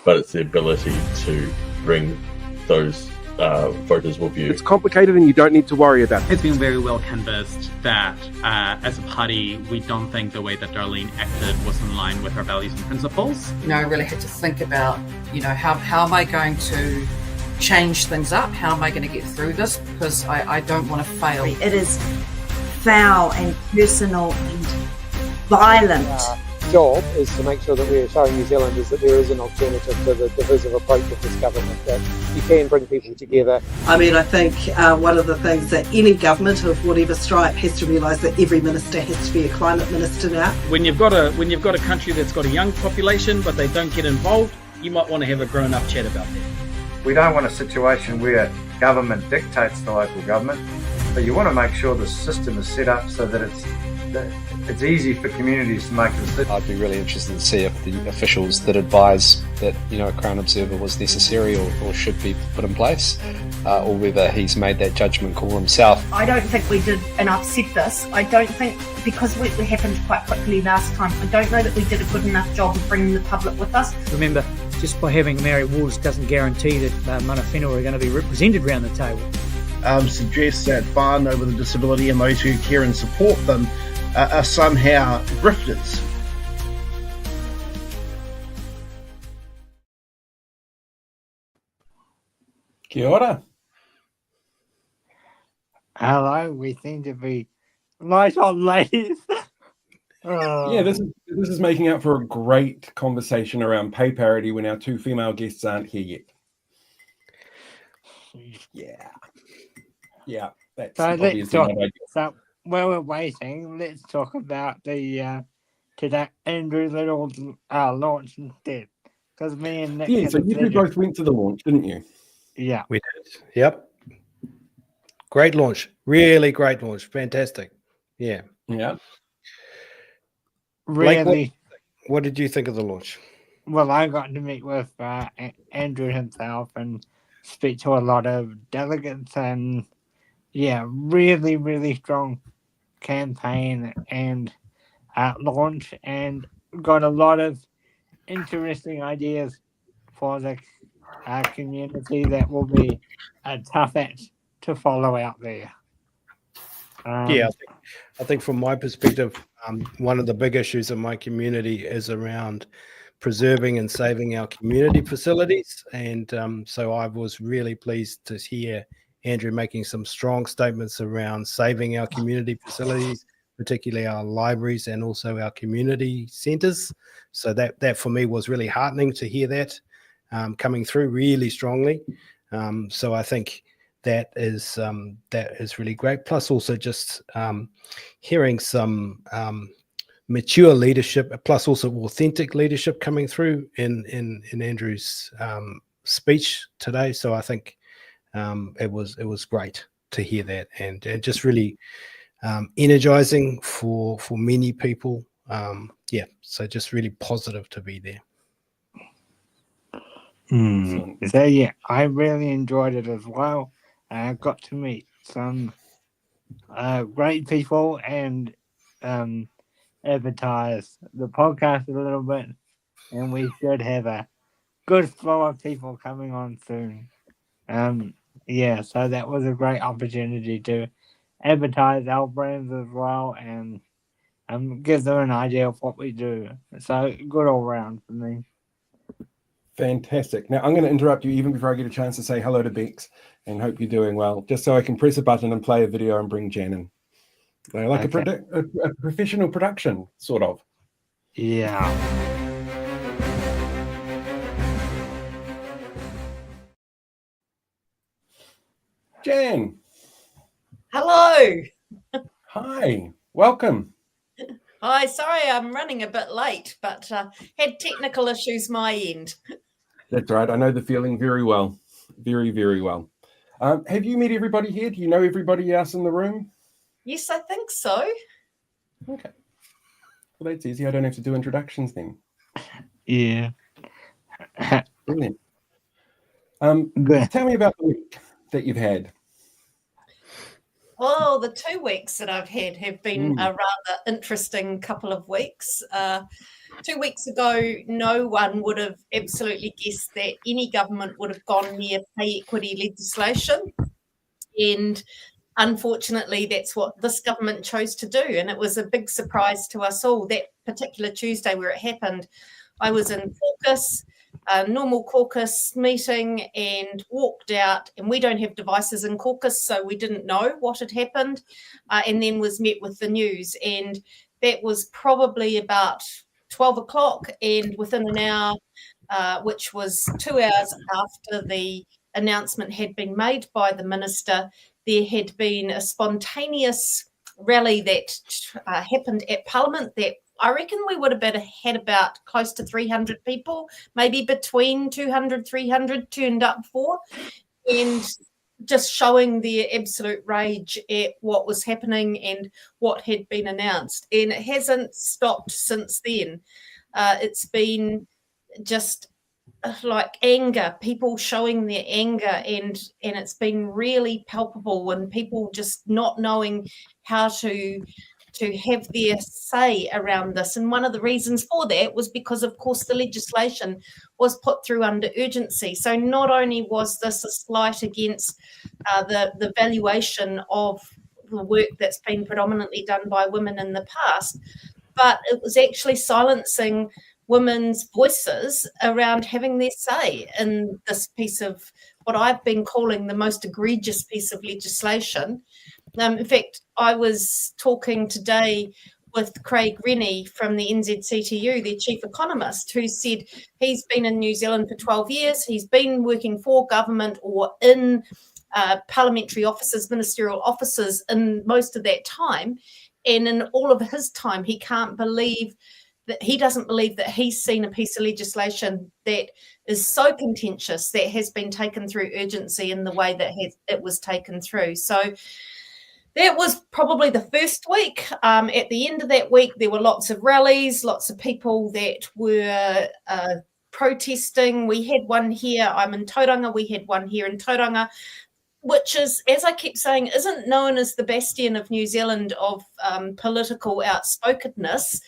but it's the ability to bring those voters with you. It's complicated and you don't need to worry about it. It's been very well canvassed that as a party, we don't think the way that Darlene acted was in line with our values and principles. I really had to think about, how am I going to change things up? How am I going to get through this? Because I don't want to fail. It is foul and personal and violent. Job is to make sure that we are showing New Zealanders that there is an alternative to the divisive approach of this government, that you can bring people together. I think one of the things that any government of whatever stripe has to realise that every minister has to be a climate minister now. When you've got a country that's got a young population but they don't get involved, you might want to have a grown-up chat about that. We don't want a situation where government dictates the local government, but you want to make sure the system is set up so that it's easy for communities to make a decision. I'd be really interested to see if the officials that advise that a Crown Observer was necessary or should be put in place, or whether he's made that judgment call himself. I don't think we did, and I've said this, I don't think, because it happened quite quickly last time, I don't know that we did a good enough job of bringing the public with us. Remember, just by having Maori Wolves doesn't guarantee that mana whenua are going to be represented around the table. Suggests that whānau with a disability and those who care and support them are somehow grifters. Kia ora. Hello, we seem to be light on ladies. Yeah, this is making up for a great conversation around pay parity when our two female guests aren't here yet. Yeah, that's obviously not ideal. So while we're waiting, let's talk about the today Andrew Little launch instead. Because me and Nick. Yeah, so you two both went to the launch, didn't you? Yeah, we did. Yep. Great launch. Really great launch. Fantastic. Yeah. Yeah. Really. Blake, what did you think of the launch? Well, I got to meet with Andrew himself and speak to a lot of delegates, and really, really strong campaign and launch, and got a lot of interesting ideas for the community that will be a tough act to follow out there. I think from my perspective, one of the big issues in my community is around preserving and saving our community facilities. And so I was really pleased to hear Andrew making some strong statements around saving our community facilities, particularly our libraries and also our community centres. So that for me was really heartening to hear that coming through really strongly. So I think that is really great. Plus also just hearing some mature leadership, plus also authentic leadership coming through in Andrew's speech today. So I think it was great to hear that, and just really energizing for many people. So just really positive to be there. So yeah, I really enjoyed it as well. I got to meet some great people and advertise the podcast a little bit, and we should have a good flow of people coming on soon. So that was a great opportunity to advertise our brands as well, and give them an idea of what we do. So good all round for me. Fantastic. Now I'm going to interrupt you even before I get a chance to say hello to Bex and hope you're doing well, just so I can press a button and play a video and bring Jan in. Like a professional production, sort of. Yeah. Jan. Hello. Hi. Welcome. Hi. Sorry, I'm running a bit late, but had technical issues my end. That's right. I know the feeling very well. Very, very well. Have you met everybody here? Do you know everybody else in the room? Yes, I think so. Okay. Well, that's easy. I don't have to do introductions then. Yeah. Brilliant. Tell me about the week that you've had. Well, the 2 weeks that I've had have been a rather interesting couple of weeks. 2 weeks ago, no one would have absolutely guessed that any government would have gone near pay equity legislation. And unfortunately, that's what this government chose to do. And it was a big surprise to us all. That particular Tuesday where it happened, I was in caucus, a normal caucus meeting, and walked out. And we don't have devices in caucus, so we didn't know what had happened, and then was met with the news. And that was probably about 12 o'clock, and within an hour, which was 2 hours after the announcement had been made by the minister, there had been a spontaneous rally that happened at Parliament that I reckon we would have had about close to 300 people, maybe between 200, 300 turned up for, and just showing their absolute rage at what was happening and what had been announced. And it hasn't stopped since then. It's been just like anger, people showing their anger, and it's been really palpable, and people just not knowing how to have their say around this. And one of the reasons for that was because, of course, the legislation was put through under urgency. So not only was this a slight against the valuation of the work that's been predominantly done by women in the past, but it was actually silencing women's voices around having their say in this piece of what I've been calling the most egregious piece of legislation. In fact, I was talking today with Craig Rennie from the NZCTU, their chief economist, who said he's been in New Zealand for 12 years. He's been working for government or in parliamentary offices, ministerial offices in most of that time. And in all of his time, he can't believe that he doesn't believe that he's seen a piece of legislation that is so contentious that has been taken through urgency in the way that it was taken through. So that was probably the first week. At the end of that week, there were lots of rallies, lots of people that were protesting. We had one here. I'm in Tauranga. We had one here in Tauranga, which is, as I keep saying, isn't known as the bastion of New Zealand of political outspokenness.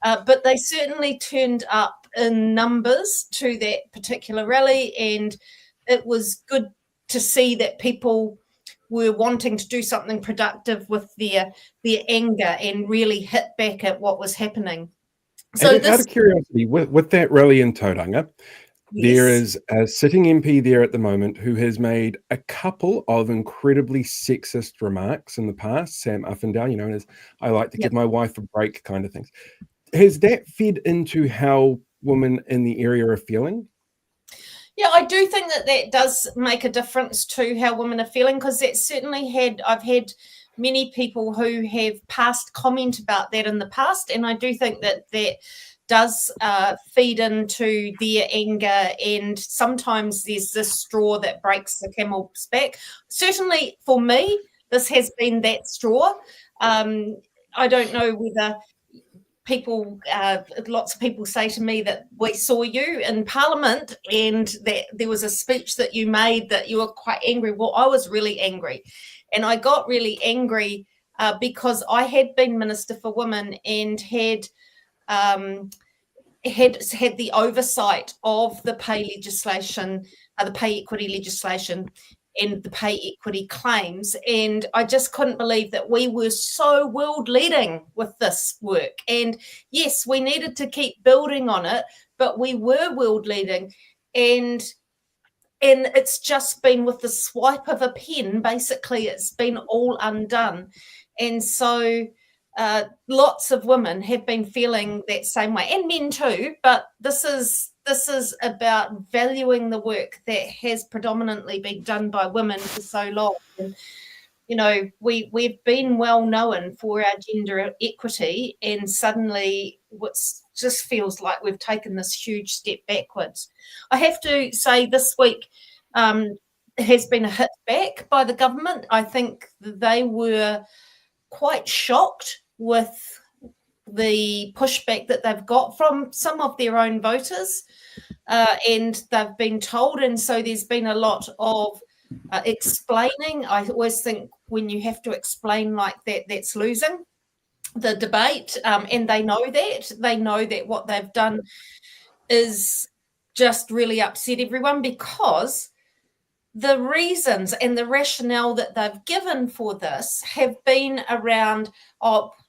But they certainly turned up in numbers to that particular rally, and it was good to see that people were wanting to do something productive with their anger and really hit back at what was happening. So out of curiosity, with that rally in Tauranga, there is a sitting MP there at the moment who has made a couple of incredibly sexist remarks in the past. Sam Uffendown, as I like to give my wife a break kind of things. Has that fed into how women in the area are feeling? Yeah, I do think that does make a difference to how women are feeling, because that certainly I've had many people who have passed comment about that in the past, and I do think that does feed into their anger, and sometimes there's this straw that breaks the camel's back. Certainly for me, this has been that straw. I don't know whether lots of people say to me that we saw you in Parliament and that there was a speech that you made that you were quite angry. Well, I was really angry, and I got really angry because I had been Minister for Women and had the oversight of the pay legislation, the pay equity legislation, and the pay equity claims. And I just couldn't believe that we were so world leading with this work. And yes, we needed to keep building on it, but we were world leading. And it's just been with the swipe of a pen, basically, it's been all undone. And so lots of women have been feeling that same way, and men too, but this is about valuing the work that has predominantly been done by women for so long. And, we've been well known for our gender equity, and suddenly it just feels like we've taken this huge step backwards. I have to say this week has been a hit back by the government. I think they were quite shocked with the pushback that they've got from some of their own voters, and they've been told, and so there's been a lot of explaining. I always think when you have to explain like that, that's losing. the debate, and they know that. They know that what they've done is just really upset everyone, because the reasons and the rationale that they've given for this have been around,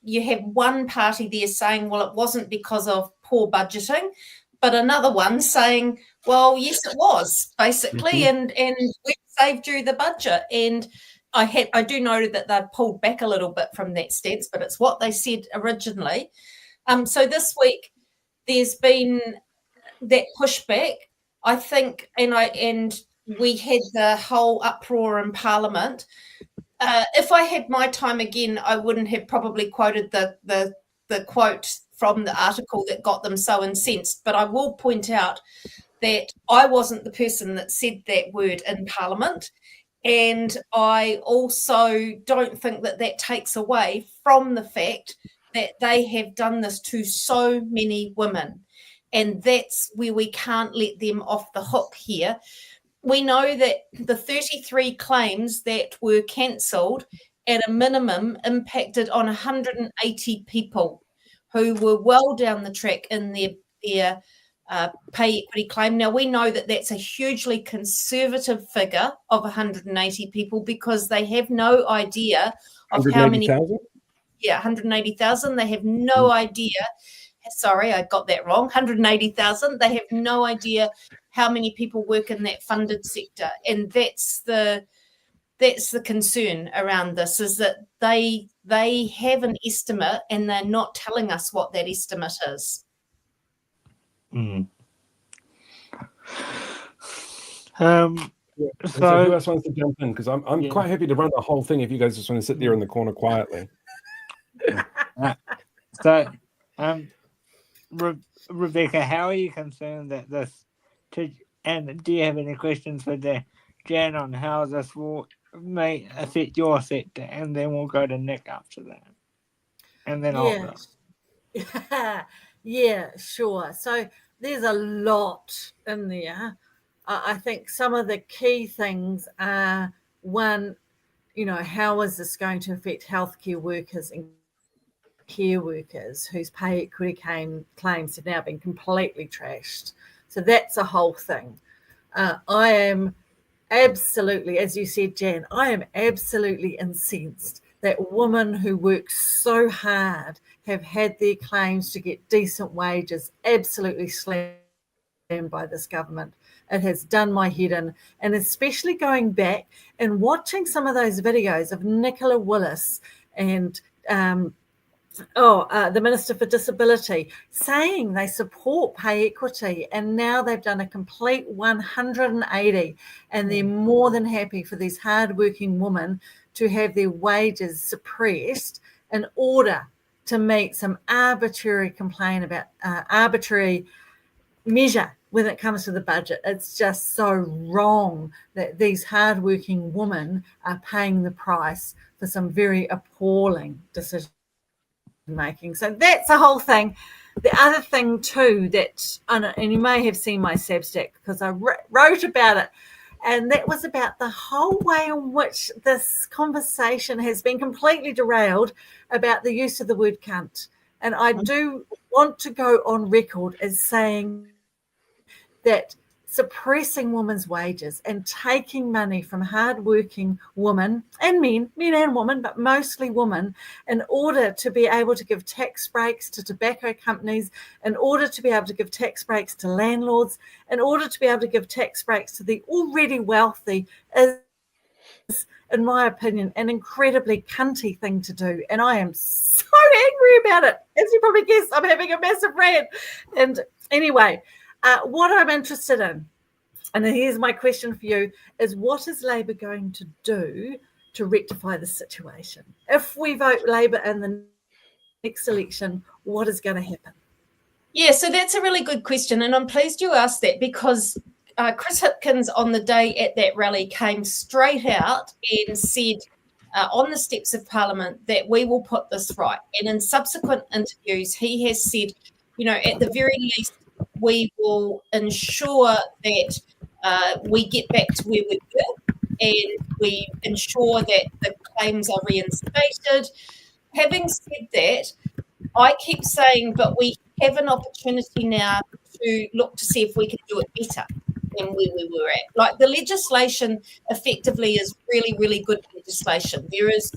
you have one party there saying, well, it wasn't because of poor budgeting, but another one saying, well, yes, it was, basically, and we saved you the budget. And I do know that they've pulled back a little bit from that stance, but it's what they said originally. So this week there's been that pushback, I think, and we had the whole uproar in Parliament. If I had my time again, I wouldn't have probably quoted the quote from the article that got them so incensed. But I will point out that I wasn't the person that said that word in Parliament. And I also don't think that that takes away from the fact that they have done this to so many women. And that's where we can't let them off the hook here. We know that the 33 claims that were cancelled at a minimum impacted on 180 people who were well down the track in their pay equity claim. Now, we know that that's a hugely conservative figure of 180 people, because they have no idea of how many. 180,000. They have no idea. Sorry, I got that wrong. 180,000. They have no idea how many people work in that funded sector, and that's the concern around this, is that they have an estimate and they're not telling us what that estimate is. So who else wants to jump in? Because I'm quite happy to run the whole thing if you guys just want to sit there in the corner quietly. Rebecca, how are you concerned that this, and do you have any questions for Jan on how this may affect your sector? And then we'll go to Nick after that. And then I'll go. Yeah, sure. So there's a lot in there. I think some of the key things are, one, how is this going to affect healthcare workers and care workers whose pay equity claims have now been completely trashed? So that's a whole thing. I am absolutely, as you said, Jan, I am absolutely incensed that women who work so hard have had their claims to get decent wages absolutely slammed by this government. It has done my head in, and especially going back and watching some of those videos of Nicola Willis and the Minister for Disability saying they support pay equity, and now they've done a complete 180, and they're more than happy for these hardworking women to have their wages suppressed in order to meet some arbitrary arbitrary measure when it comes to the budget. It's just so wrong that these hardworking women are paying the price for some very appalling decisions making. So that's the whole thing. The other thing too that, and you may have seen my Substack because I wrote about it, and that was about the whole way in which this conversation has been completely derailed about the use of the word cunt. And I do want to go on record as saying that suppressing women's wages and taking money from hardworking women and men and women, but mostly women, in order to be able to give tax breaks to tobacco companies, in order to be able to give tax breaks to landlords, in order to be able to give tax breaks to the already wealthy, is, in my opinion, an incredibly cunty thing to do. And I am so angry about it. As you probably guessed, I'm having a massive rant. And anyway, what I'm interested in, and here's my question for you, is what is Labour going to do to rectify the situation? If we vote Labour in the next election, what is going to happen? Yeah, so that's a really good question, and I'm pleased you asked that, because Chris Hipkins on the day at that rally came straight out and said on the steps of Parliament that we will put this right. And in subsequent interviews, he has said, at the very least, we will ensure that we get back to where we were, and we ensure that the claims are reinstated. having said that, I keep saying, but we have an opportunity now to look to see if we can do it better than where we were at. Like, the legislation effectively is really, really good legislation. There is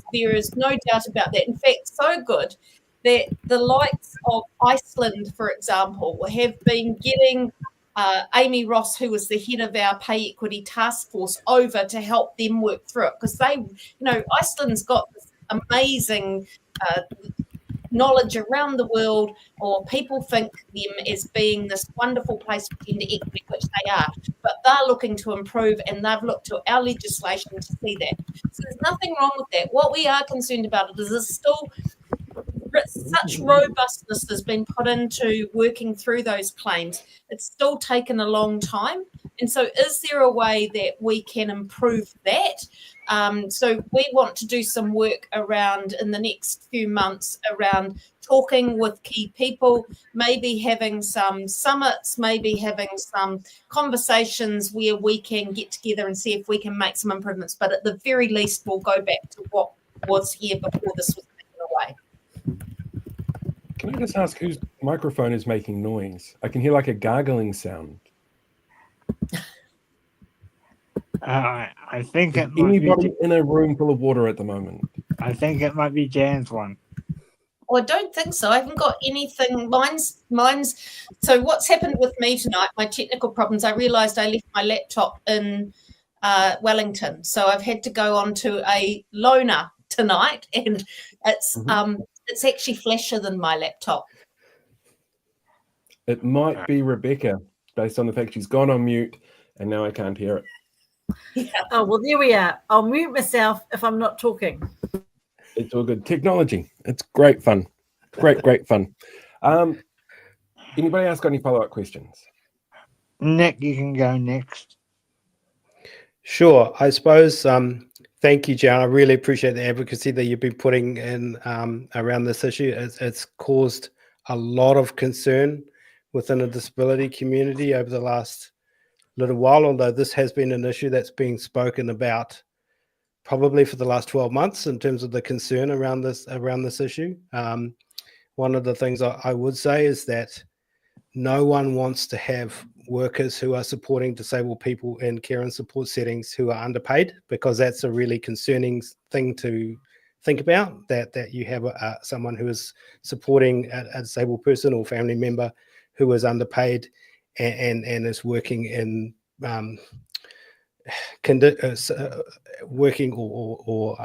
no doubt about that. In fact, so good that the likes of Iceland, for example, have been getting Amy Ross, who was the head of our pay equity task force, over to help them work through it, because they, Iceland's got this amazing knowledge around the world, or people think them as being this wonderful place for gender equity, which they are, but they're looking to improve, and they've looked to our legislation to see that. So there's nothing wrong with that. What we are concerned about is there's still such robustness has been put into working through those claims. It's still taken a long time. And so is there a way that we can improve that? So we want to do some work around in the next few months around talking with key people, maybe having some summits, maybe having some conversations where we can get together and see if we can make some improvements. But at the very least, we'll go back to what was here before this was taken away. Can I just ask whose microphone is making noise? I can hear like a gargling sound. I think it might Anybody be, in a room full of water at the moment? I think it might be Jan's one. Well, I don't think so. I haven't got anything. Mine's. So what's happened with me tonight, my technical problems, I realised I left my laptop in Wellington. So I've had to go on to a loaner tonight, and it's actually flashier than my laptop. It might be Rebecca, based on the fact she's gone on mute, and now I can't hear it. Yeah. Oh, well, there we are. I'll mute myself if I'm not talking. It's all good. Technology. It's great fun. Great fun. Anybody else got any follow-up questions? Nick, you can go next. Sure. I suppose, thank you, Jan. I really appreciate the advocacy that you've been putting in around this issue. It's caused a lot of concern within the disability community over the last little while, although this has been an issue that's been spoken about probably for the last 12 months in terms of the concern around this issue. One of the things I would say is that no one wants to have workers who are supporting disabled people in care and support settings who are underpaid, because that's a really concerning thing to think about, that you have someone who is supporting a disabled person or family member who is underpaid and is working in working or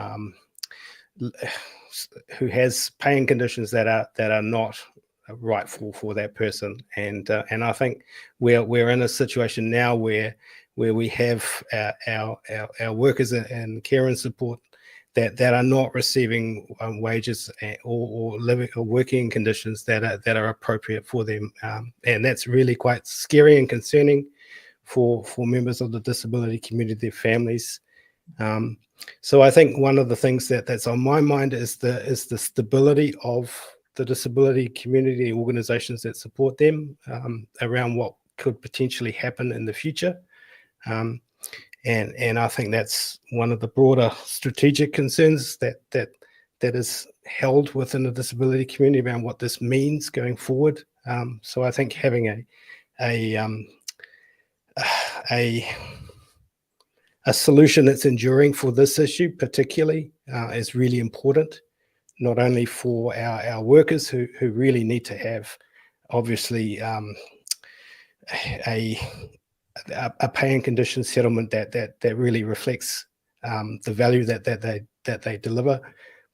who has paying conditions that are not right for that person. And I think we're in a situation now where we have our workers in care and support that are not receiving wages or living or working conditions that are appropriate for them, and that's really quite scary and concerning for members of the disability community, their families. So I think one of the things that's on my mind is the stability of the disability community organizations that support them around what could potentially happen in the future. And I think that's one of the broader strategic concerns that is held within the disability community around what this means going forward. So I think having a solution that's enduring for this issue particularly is really important, not only for our workers who really need to have obviously a pay and condition settlement that really reflects the value that they deliver,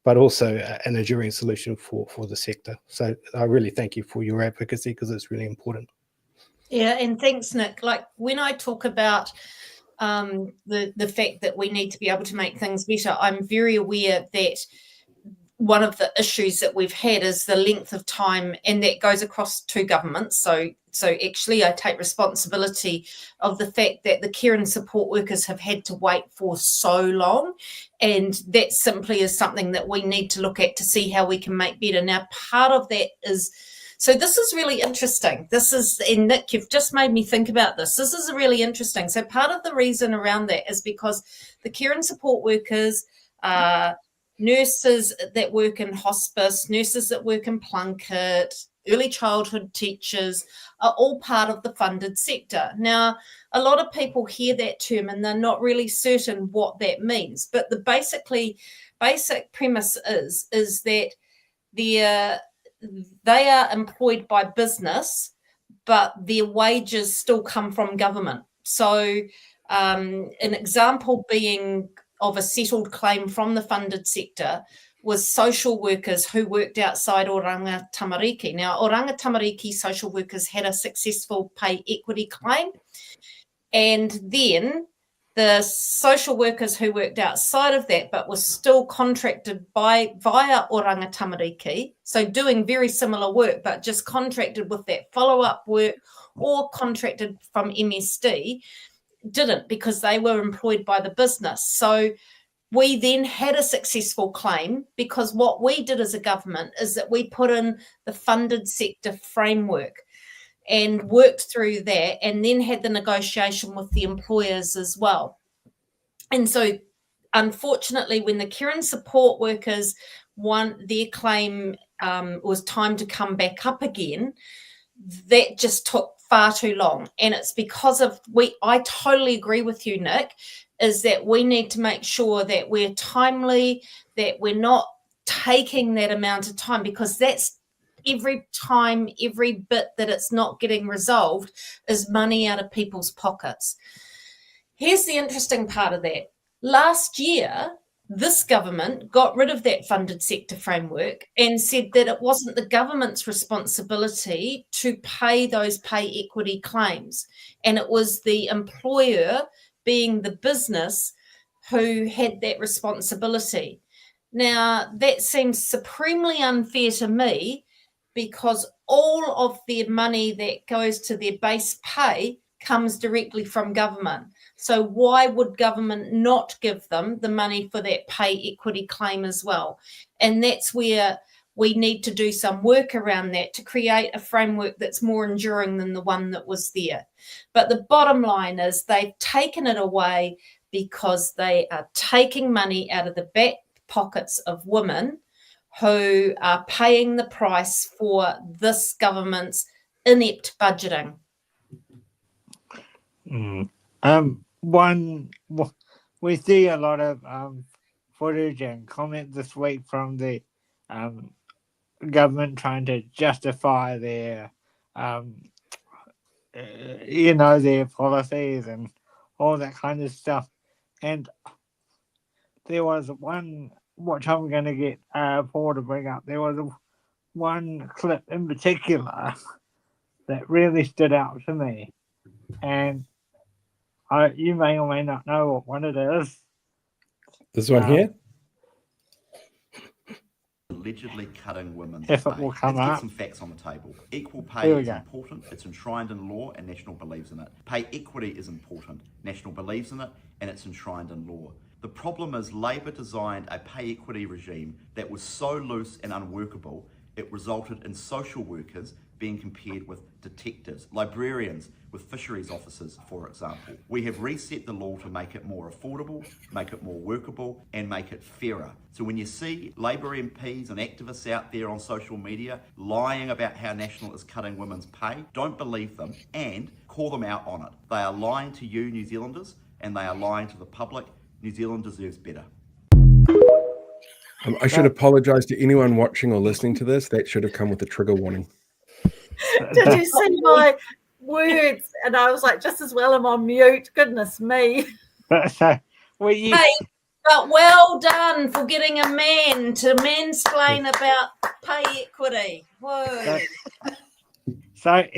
but also an enduring solution for the sector. So I really thank you for your advocacy, because it's really important. Yeah, and thanks, Nick. Like, when I talk about the fact that we need to be able to make things better, I'm very aware that one of the issues that we've had is the length of time, and that goes across two governments. So actually I take responsibility of the fact that the care and support workers have had to wait for so long, and that simply is something that we need to look at to see how we can make better. Now, part of that is, so this is really interesting. And Nick, you've just made me think about this. This is really interesting. So part of the reason around that is because the care and support workers nurses that work in hospice, nurses that work in Plunket, early childhood teachers are all part of the funded sector. Now, a lot of people hear that term and they're not really certain what that means. But the basic premise is that they are employed by business, but their wages still come from government. So an example being of a settled claim from the funded sector was social workers who worked outside Oranga Tamariki. Now, Oranga Tamariki social workers had a successful pay equity claim, and then the social workers who worked outside of that but were still contracted via Oranga Tamariki, so doing very similar work but just contracted with that follow-up work or contracted from MSD, didn't, because they were employed by the business. So we then had a successful claim because what we did as a government is that we put in the funded sector framework and worked through that, and then had the negotiation with the employers as well. And so unfortunately, when the care and support workers won their claim, was time to come back up again, that just took far too long. And it's because of, I totally agree with you, Nick, is that we need to make sure that we're timely, that we're not taking that amount of time, because that's every time, every bit that it's not getting resolved is money out of people's pockets. Here's the interesting part of that. Last year, this government got rid of that funded sector framework and said that it wasn't the government's responsibility to pay those pay equity claims. And it was the employer, being the business, who had that responsibility. Now, that seems supremely unfair to me, because all of their money that goes to their base pay comes directly from government. So why would government not give them the money for that pay equity claim as well? And that's where we need to do some work around that to create a framework that's more enduring than the one that was there. But the bottom line is they've taken it away because they are taking money out of the back pockets of women who are paying the price for this government's inept budgeting. We see a lot of footage and comment this week from the government trying to justify their, their policies and all that kind of stuff. And there was one, which I'm going to get Paul to bring up, there was one clip in particular that really stood out to me. And you may or may not know what one it is. This one here? Allegedly cutting women's If pay. it will come Let's up. get some facts on the table. Equal Here pay we is go. important. It's enshrined in law and National believes in it. Pay equity is important. National believes in it and it's enshrined in law. The problem is Labor designed a pay equity regime that was so loose and unworkable, it resulted in social workers being compared with detectives, librarians with fisheries officers, for example. We have reset the law to make it more affordable, make it more workable, and make it fairer. So when you see Labor MPs and activists out there on social media lying about how National is cutting women's pay, don't believe them and call them out on it. They are lying to you, New Zealanders, and they are lying to the public. New Zealand deserves better. I should apologise to anyone watching or listening to this. That should have come with a trigger warning. Did you see my words? And I was like, just as well I'm on mute. Goodness me. Hey, but well done for getting a man to mansplain about pay equity. Whoa. So,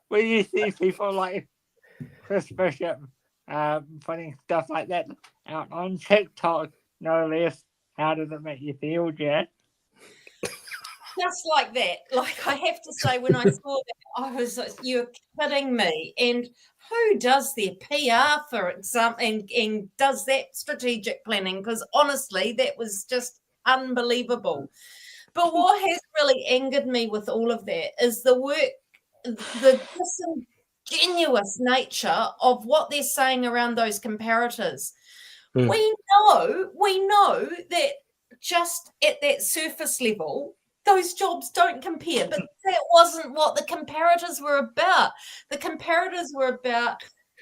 when you see people like Chris Bishop putting stuff like that out on TikTok, no less, how does it make you feel, Jan? Just like that. Like, I have to say, when I saw that, I was like, you're kidding me. And who does their PR, for example, and does that strategic planning? Because honestly, that was just unbelievable. But what has really angered me with all of that is the disingenuous nature of what they're saying around those comparators. We know that just at that surface level, those jobs don't compare, but that wasn't what the comparators were about. The comparators were about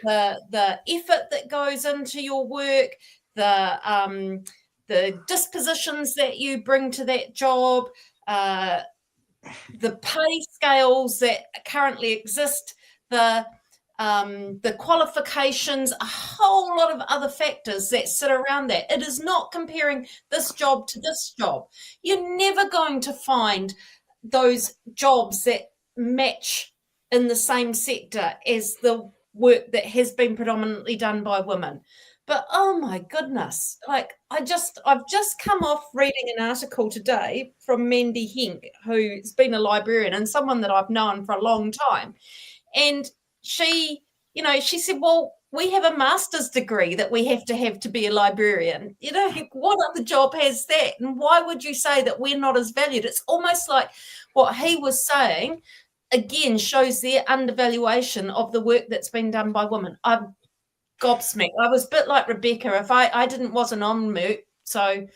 the effort that goes into your work, the dispositions that you bring to that job, the pay scales that currently exist, the qualifications, a whole lot of other factors that sit around that. It is not comparing this job to this job. You're never going to find those jobs that match in the same sector as the work that has been predominantly done by women. But oh my goodness, like I've just come off reading an article today from Mandy Henk, who's been a librarian and someone that I've known for a long time. And she said, well, we have a master's degree that we have to be a librarian. What other job has that? And why would you say that we're not as valued? It's almost like what he was saying, again, shows their undervaluation of the work that's been done by women. I'm gobsmacked. I was a bit like Rebecca. If I wasn't on mute, so,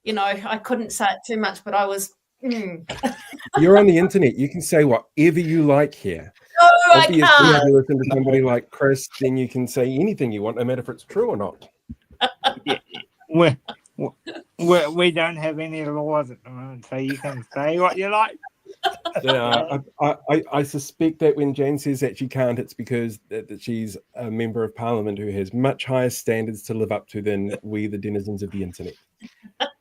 I couldn't say it too much, but I was... You're on the internet. You can say whatever you like here. No, Obviously, I can't. if you listen to somebody like Chris, then you can say anything you want, no matter if it's true or not. We don't have any laws at the moment, so you can say what you like. Yeah, I suspect that when Jan says that she can't, it's because that she's a member of parliament who has much higher standards to live up to than we, the denizens of the internet.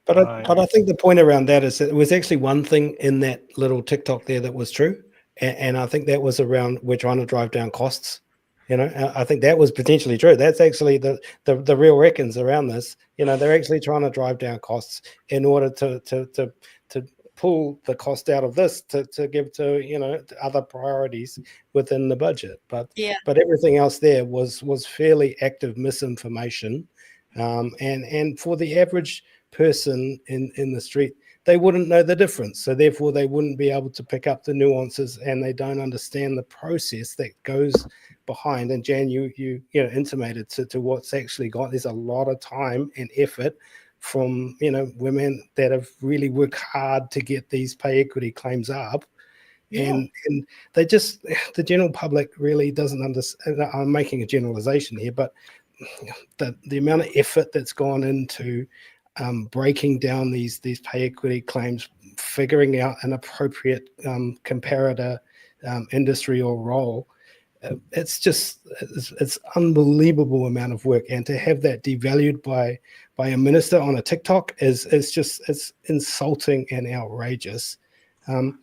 But I think the point around that is that it was actually one thing in that little TikTok there that was true. And I think that was around we're trying to drive down costs. I think that was potentially true. That's actually the real reckons around this. They're actually trying to drive down costs in order to pull the cost out of this to give to other priorities within the budget. But everything else there was fairly active misinformation, and for the average person in the street, they wouldn't know the difference. So therefore they wouldn't be able to pick up the nuances, and they don't understand the process that goes behind. And Jan, you intimated to what's actually got. There's a lot of time and effort from women that have really worked hard to get these pay equity claims up. And they just, the general public really doesn't understand. I'm making a generalization here, but the amount of effort that's gone into breaking down these pay equity claims, figuring out an appropriate comparator industry or role, it's unbelievable amount of work. And to have that devalued by a minister on a TikTok is insulting and outrageous. And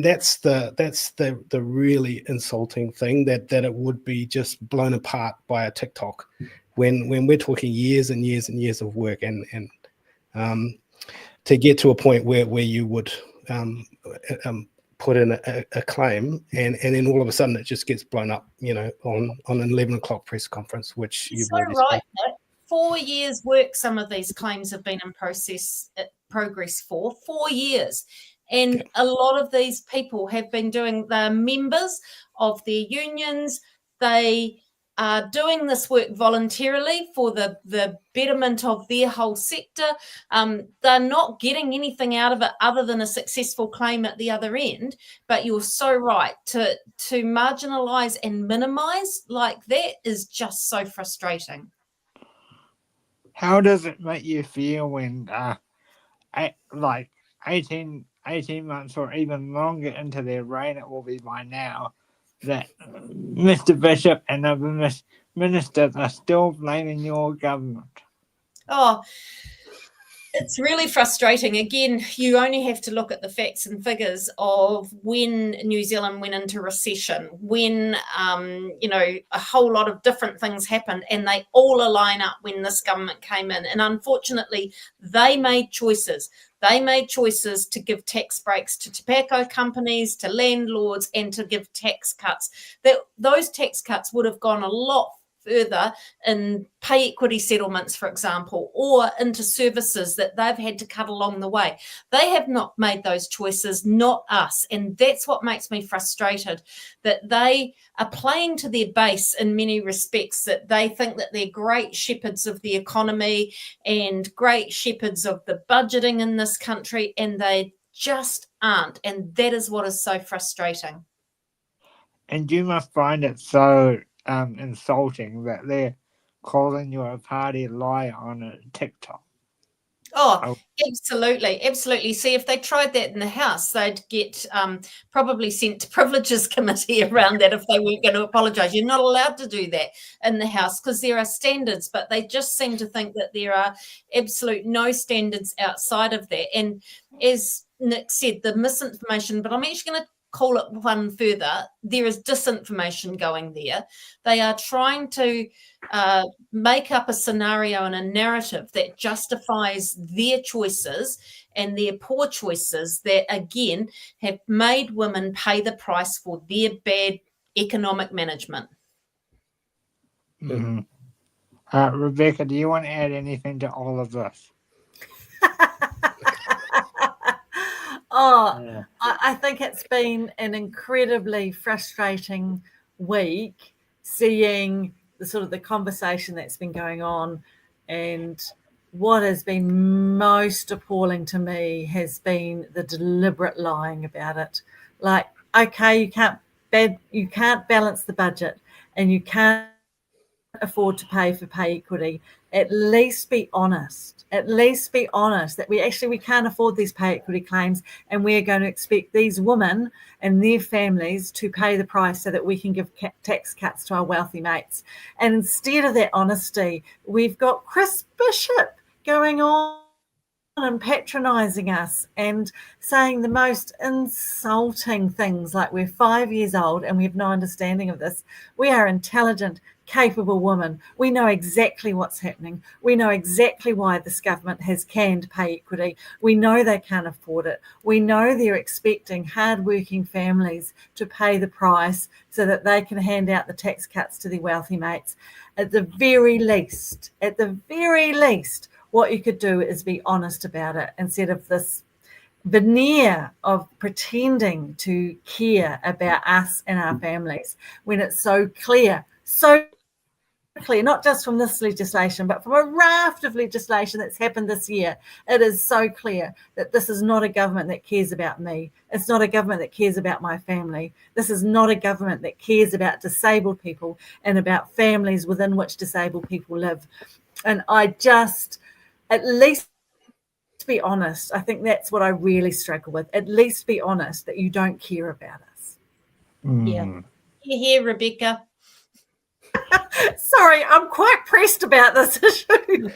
that's the really insulting thing, that it would be just blown apart by a TikTok when we're talking years and years and years of work, and to get to a point where you would put in a claim, and then all of a sudden it just gets blown up, on an 11 o'clock press conference, which you've already right. 4 years work some of these claims have been in progress for 4 years. And a lot of these people have been they're members of their unions. They are doing this work voluntarily for the betterment of their whole sector. They're not getting anything out of it other than a successful claim at the other end. But you're so right. To marginalise and minimise like that is just so frustrating. How does it make you feel when, 18 months or even longer into their reign, it will be by now, that Mr. Bishop and other ministers are still blaming your government? Oh, it's really frustrating. Again, you only have to look at the facts and figures of when New Zealand went into recession, when, a whole lot of different things happened, and they all align up when this government came in. And unfortunately, they made choices. They made choices to give tax breaks to tobacco companies, to landlords, and to give tax cuts. Those tax cuts would have gone a lot further in pay equity settlements, for example, or into services that they've had to cut along the way. They have not made those choices, not us. And that's what makes me frustrated, that they are playing to their base in many respects, that they think that they're great shepherds of the economy and great shepherds of the budgeting in this country, and they just aren't. And that is what is so frustrating. And you must find it so insulting that they're calling you a party liar on a TikTok. Oh, absolutely. Absolutely. See, if they tried that in the House, they'd get probably sent to Privileges Committee around that if they weren't going to apologise. You're not allowed to do that in the House because there are standards, but they just seem to think that there are absolute no standards outside of that. And as Nick said, the misinformation, but I'm actually going to call it one further. There is disinformation going there. They are trying to make up a scenario and a narrative that justifies their choices and their poor choices that, again, have made women pay the price for their bad economic management. Mm-hmm. Rebecca, do you want to add anything to all of this? Yeah. I think it's been an incredibly frustrating week seeing the sort of the conversation that's been going on, and what has been most appalling to me has been the deliberate lying about it. Like, okay, you can't balance the budget and you can't afford to pay for pay equity. At least be honest. At least be honest that we can't afford these pay equity claims, and we're going to expect these women and their families to pay the price so that we can give tax cuts to our wealthy mates. And instead of that honesty, we've got Chris Bishop going on and patronising us and saying the most insulting things, like we're 5 years old and we have no understanding of this. We are intelligent, capable women. We know exactly what's happening. We know exactly why this government has canned pay equity. We know they can't afford it. We know they're expecting hardworking families to pay the price so that they can hand out the tax cuts to their wealthy mates. At the very least, what you could do is be honest about it instead of this veneer of pretending to care about us and our families when it's so clear, not just from this legislation, but from a raft of legislation that's happened this year. It is so clear that this is not a government that cares about me. It's not a government that cares about my family. This is not a government that cares about disabled people and about families within which disabled people live. And at least be honest. I think that's what I really struggle with. At least be honest that you don't care about us. Yeah. You're here, Rebecca. Sorry, I'm quite pressed about this issue.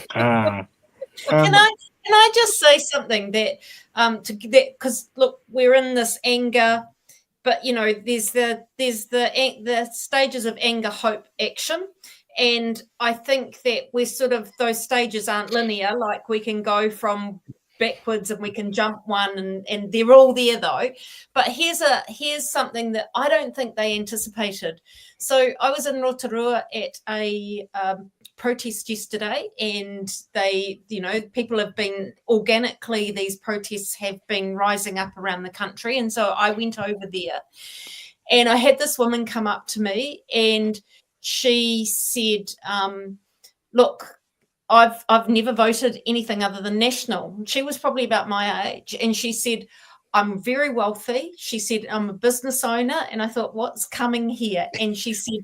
Can I just say something that because look, we're in this anger, but you know, there's the stages of anger, hope, action. And I think that we're sort of, those stages aren't linear, like we can go from backwards and we can jump one and they're all there though. But here's something that I don't think they anticipated. So I was in Rotorua at a protest yesterday, and people have been organically, these protests have been rising up around the country. And so I went over there and I had this woman come up to me and she said, look, I've never voted anything other than National. She was probably about my age. And she said, I'm very wealthy. She said, I'm a business owner. And I thought, what's coming here? And she said,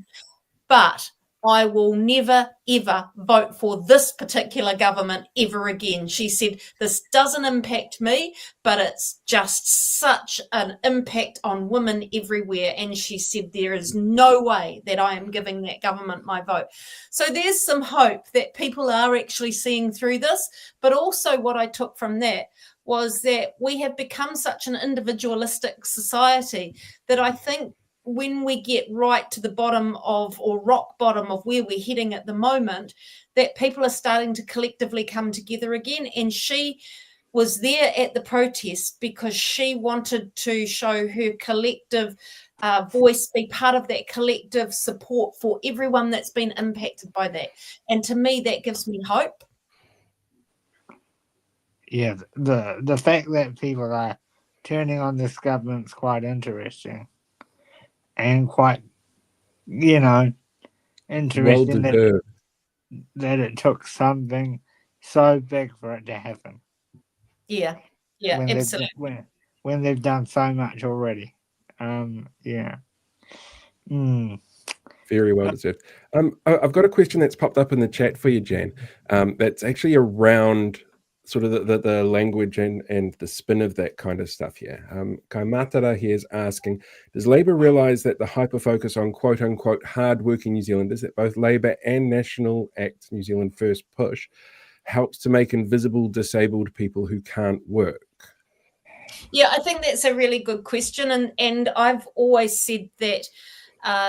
but I will never, ever vote for this particular government ever again. She said, this doesn't impact me, but it's just such an impact on women everywhere. And she said, there is no way that I am giving that government my vote. So there's some hope that people are actually seeing through this. But also what I took from that was that we have become such an individualistic society that I think when we get right to the bottom of, or rock bottom of where we're heading at the moment, that people are starting to collectively come together again. And she was there at the protest because she wanted to show her collective voice, be part of that collective support for everyone that's been impacted by that. And to me, that gives me hope. Yeah, the fact that people are turning on this government's quite interesting, and quite, interesting that it took something so big for it to happen. Yeah, absolutely. When they've done so much already. Yeah. Very well deserved. I've got a question that's popped up in the chat for you, Jan. That's actually around sort of the language and the spin of that kind of stuff here. Kai Matara here is asking, does Labour realise that the hyper-focus on quote-unquote hard-working New Zealanders that both Labour and National Act New Zealand First push helps to make invisible disabled people who can't work? Yeah, I think that's a really good question. And I've always said that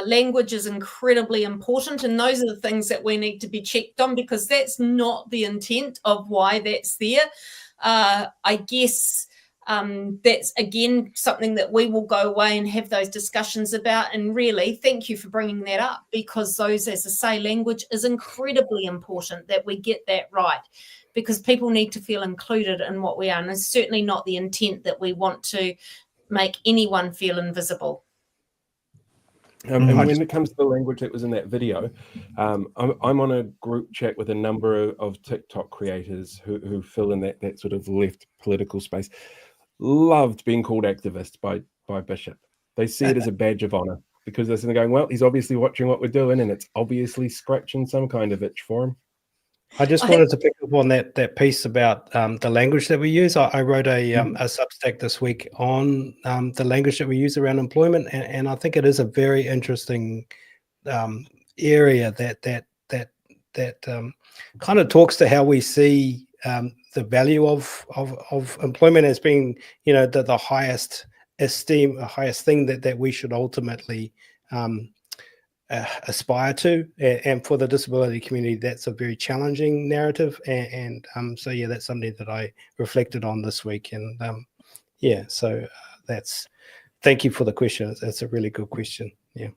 language is incredibly important. And those are the things that we need to be checked on, because that's not the intent of why that's there. I guess that's, again, something that we will go away and have those discussions about. And really, thank you for bringing that up, because those, as I say, language is incredibly important that we get that right, because people need to feel included in what we are. And it's certainly not the intent that we want to make anyone feel invisible. And when it comes to the language that was in that video, I'm on a group chat with a number of TikTok creators who fill in that sort of left political space. Loved being called activist by Bishop. They see it as a badge of honor, because they're going, well, he's obviously watching what we're doing, and it's obviously scratching some kind of itch for him. I just wanted to pick up on that piece about the language that we use. I wrote a Substack this week on the language that we use around employment, and I think it is a very interesting area that kind of talks to how we see the value of employment as being, the highest esteem, the highest thing that we should ultimately aspire to, and for the disability community, that's a very challenging narrative, and so yeah, that's something that I reflected on this week, and so that's, thank you for the question. That's a really good question. Yeah.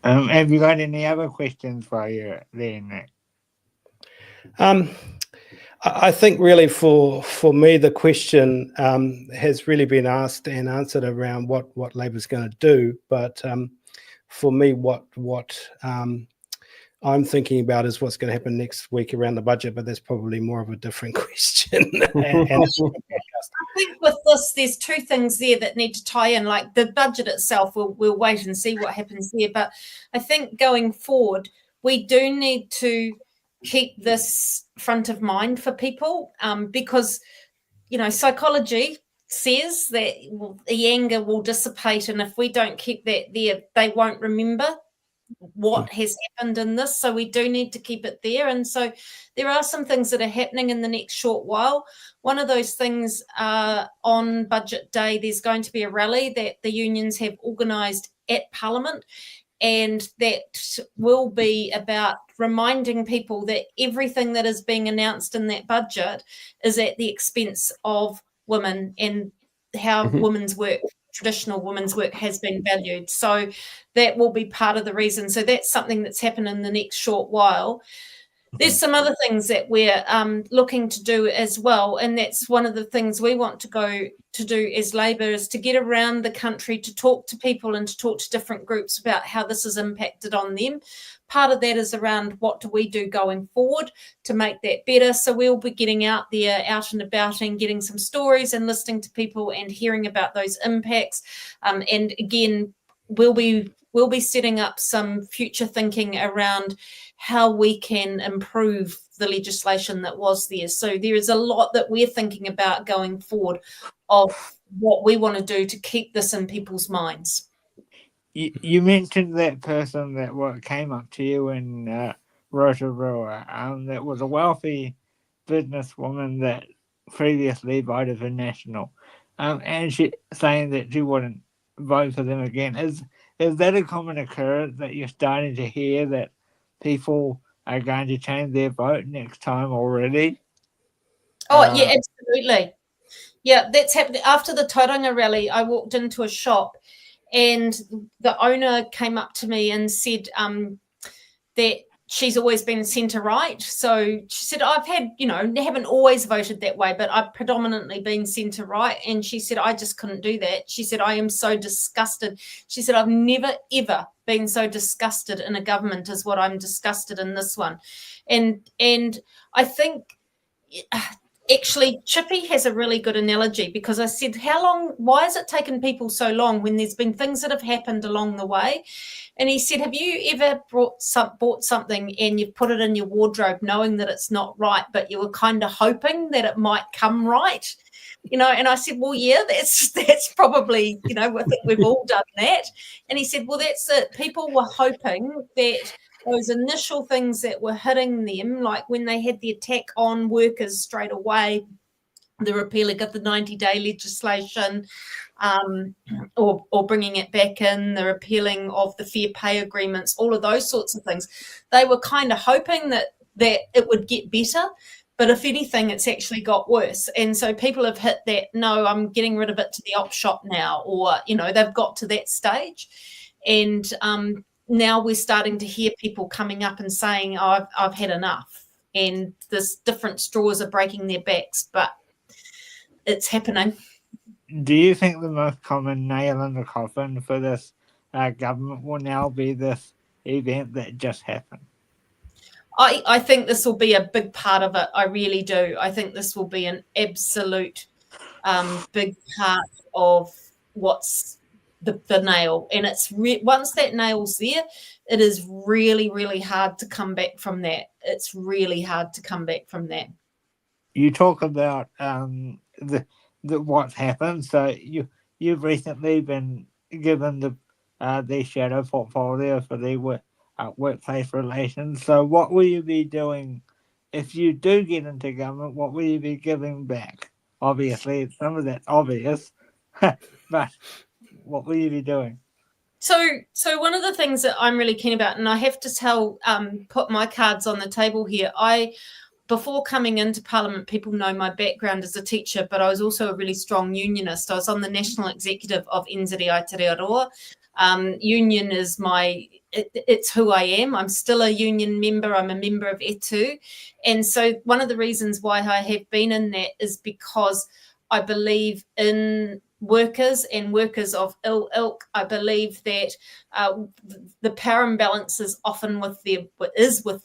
Have you got any other questions while you're there, Nick? I think really for me, the question has really been asked and answered around what Labour's going to do, but for me, what I'm thinking about is what's going to happen next week around the budget, but that's probably more of a different question. I think with this, there's two things there that need to tie in. Like the budget itself, we'll wait and see what happens there. But I think going forward, we do need to keep this front of mind for people, because, psychology says that the anger will dissipate, and if we don't keep that there, they won't remember what has happened in this. So we do need to keep it there. And so there are some things that are happening in the next short while. One of those things, on budget day, there's going to be a rally that the unions have organised at Parliament, and that will be about reminding people that everything that is being announced in that budget is at the expense of women, and how women's work, traditional women's work, has been valued. So that will be part of the reason. So that's something that's happened in the next short while. There's some other things that we're looking to do as well, and that's one of the things we want to go to do as Labour, is to get around the country to talk to people and to talk to different groups about how this has impacted on them. Part of that is around what do we do going forward to make that better. So we'll be getting out there, out and about, and getting some stories and listening to people and hearing about those impacts. And again, we'll be setting up some future thinking around how we can improve the legislation that was there. So there is a lot that we're thinking about going forward of what we want to do to keep this in people's minds. You mentioned that person that came up to you in Rotorua, that was a wealthy businesswoman that previously voted for National, and she saying that she wouldn't vote for them again. Is that a common occurrence that you're starting to hear, that people are going to change their vote next time already? Oh, yeah, absolutely. Yeah, that's happened. After the Tauranga rally, I walked into a shop and the owner came up to me and said that she's always been centre right. So she said, I've had, haven't always voted that way, but I've predominantly been centre right. And she said, I just couldn't do that. She said, I am so disgusted. She said, I've never, ever been so disgusted in a government as what I'm disgusted in this one. And I think actually Chippy has a really good analogy, because I said, why has it taken people so long when there's been things that have happened along the way? And he said, have you ever bought something and you've put it in your wardrobe knowing that it's not right, but you were kind of hoping that it might come right? And I said, well, yeah, that's probably, I think we've all done that. And he said, well, that's it. People were hoping that those initial things that were hitting them, like when they had the attack on workers straight away, the repealing of the 90-day legislation, or bringing it back in, the repealing of the fair pay agreements, all of those sorts of things, they were kind of hoping that it would get better. But if anything, it's actually got worse. And so people have hit that, no, I'm getting rid of it to the op shop now, or, they've got to that stage. And now we're starting to hear people coming up and saying, oh, I've had enough. And this different straws are breaking their backs, but it's happening. Do you think the most common nail in the coffin for this government will now be this event that just happened? I think this will be a big part of it. I really do. I think this will be an absolute big part of what's the nail. And it's once that nail's there, it is really, really hard to come back from that. It's really hard to come back from that. You talk about the what's happened. So you've recently been given the shadow portfolio for the workplace relations. So what will you be doing if you do get into government? What will you be giving back? Obviously, some of that's obvious, but what will you be doing? So one of the things that I'm really keen about, and I have to put my cards on the table here. Before coming into Parliament, people know my background as a teacher, but I was also a really strong unionist. I was on the national executive of NZI Te Aroa. Union is it's who I am. I'm still a union member. I'm a member of ETU. And so one of the reasons why I have been in that is because I believe in workers and workers of ill ilk. I believe that the power imbalance is often with the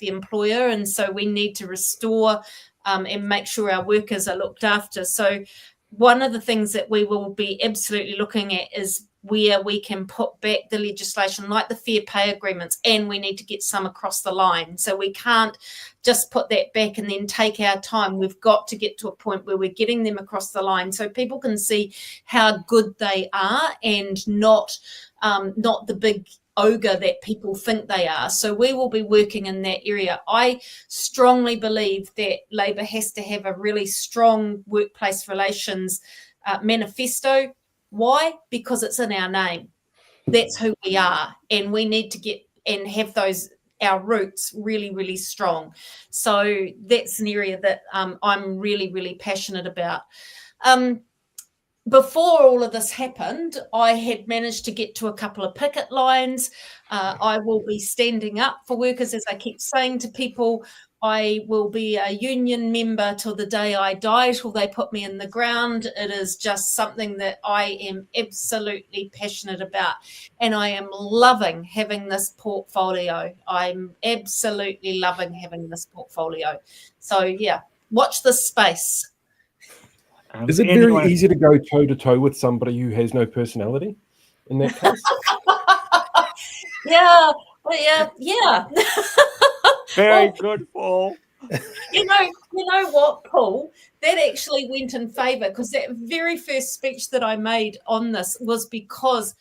employer, and so we need to restore and make sure our workers are looked after. So one of the things that we will be absolutely looking at is where we can put back the legislation like the fair pay agreements, and we need to get some across the line. So we can't just put that back and then take our time. We've got to get to a point where we're getting them across the line so people can see how good they are, and not the big ogre that people think they are. So we will be working in that area. I strongly believe that Labour has to have a really strong workplace relations manifesto. Why? Because it's in our name. That's who we are, and we need to get and have our roots really, really strong. So that's an area that I'm really, really passionate about. Before all of this happened, I had managed to get to a couple of picket lines. I will be standing up for workers, as I keep saying to people. I will be a union member till the day I die, till they put me in the ground. It is just something that I am absolutely passionate about. And I am loving having this portfolio. I'm absolutely loving having this portfolio. So, yeah, watch this space. Is it very easy to go toe-to-toe with somebody who has no personality in that case? Yeah. Very good, Paul. You know what, Paul? That actually went in favour, because that very first speech that I made on this was because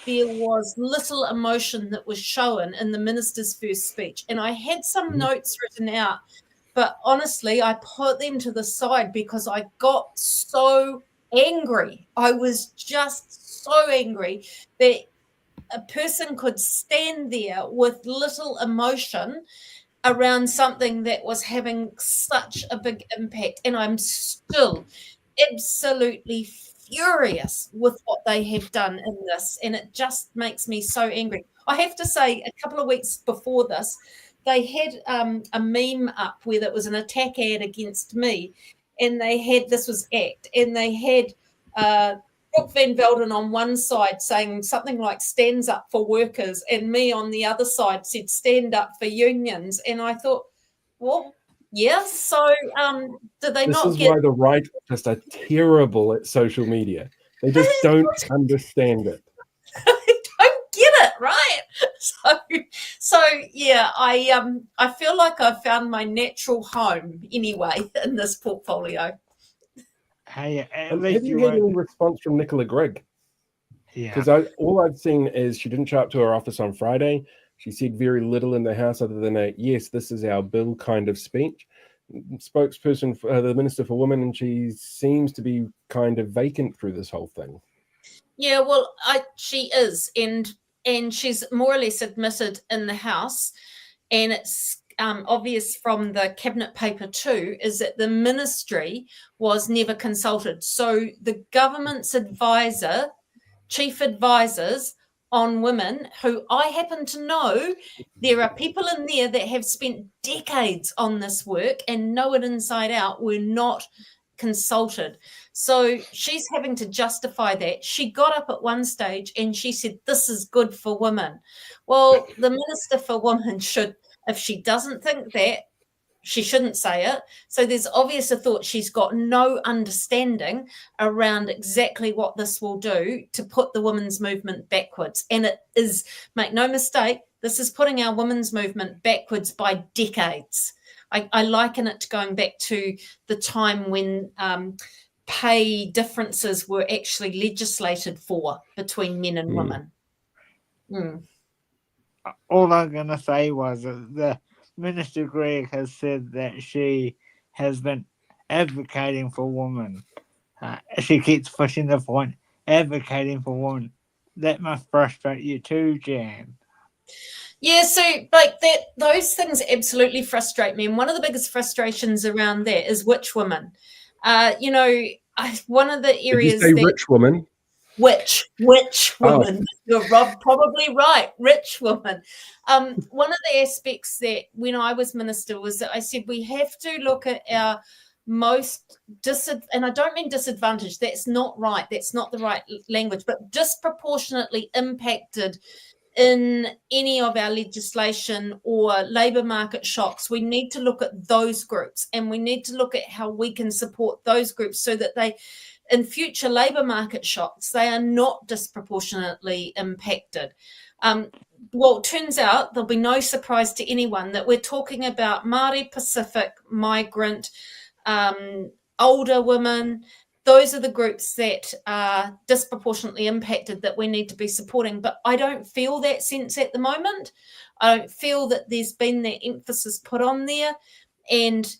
there was little emotion that was shown in the minister's first speech. And I had some notes written out, but honestly, I put them to the side because I got so angry. I was just so angry that a person could stand there with little emotion around something that was having such a big impact. And I'm still absolutely furious with what they have done in this, and it just makes me so angry. I have to say, a couple of weeks before this, they had a meme up where there was an attack ad against me, and they had, this was ACT, and they had Brooke Van Velden on one side saying something like stands up for workers, and me on the other side said stand up for unions. And I thought, well, yes. So do they This not is get... why the right just are terrible at social media. They just don't understand it. don't get it, right? So yeah, I feel like I've found my natural home anyway in this portfolio. Hey, Have you had any response from Nicola Grigg? Yeah. Because all I've seen is she didn't show up to her office on Friday. She said very little in the House other than a yes, this is our bill kind of speech. Spokesperson for the Minister for Women, and she seems to be kind of vacant through this whole thing. Yeah, well, she is, and she's more or less admitted in the House, and it's obvious from the cabinet paper too, is that the ministry was never consulted. So the government's chief advisors on women, who I happen to know, there are people in there that have spent decades on this work and know it inside out, were not consulted. So she's having to justify that. She got up at one stage and she said, this is good for women. Well, the Minister for Women should, if she doesn't think that, she shouldn't say it. So there's obvious a thought she's got no understanding around exactly what this will do to put the women's movement backwards. And it is, make no mistake, this is putting our women's movement backwards by decades. I liken it to going back to the time when pay differences were actually legislated for between men and women. All I'm going to say was that Minister Gregg has said that she has been advocating for women. She keeps pushing the point, advocating for women. That must frustrate you too, Jan. Yeah, so like that, those things absolutely frustrate me. And one of the biggest frustrations around that is which women. One of the areas. Did you say rich woman? Which woman? Oh. You're probably right. Rich woman. One of the aspects that when I was minister was that I said we have to look at our most and I don't mean disadvantaged. That's not right. That's not the right language. But disproportionately impacted in any of our legislation or labour market shocks. We need to look at those groups, and we need to look at how we can support those groups so that they, in future labour market shocks, they are not disproportionately impacted. Well, it turns out there'll be no surprise to anyone that we're talking about Māori, Pacific, migrant, older women. Those are the groups that are disproportionately impacted that we need to be supporting. But I don't feel that sense at the moment. I don't feel that there's been that emphasis put on there. And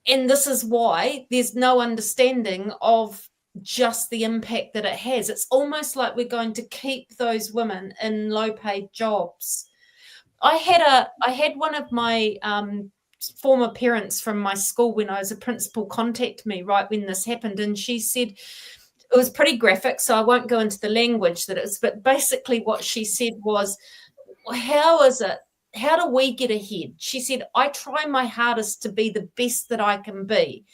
this is why there's no understanding of just the impact that it has. It's almost like we're going to keep those women in low-paid jobs. I had one of my former parents from my school when I was a principal contact me right when this happened, and she said, it was pretty graphic, so I won't go into the language that it was, but basically what she said was, how do we get ahead? She said, I try my hardest to be the best that I can be,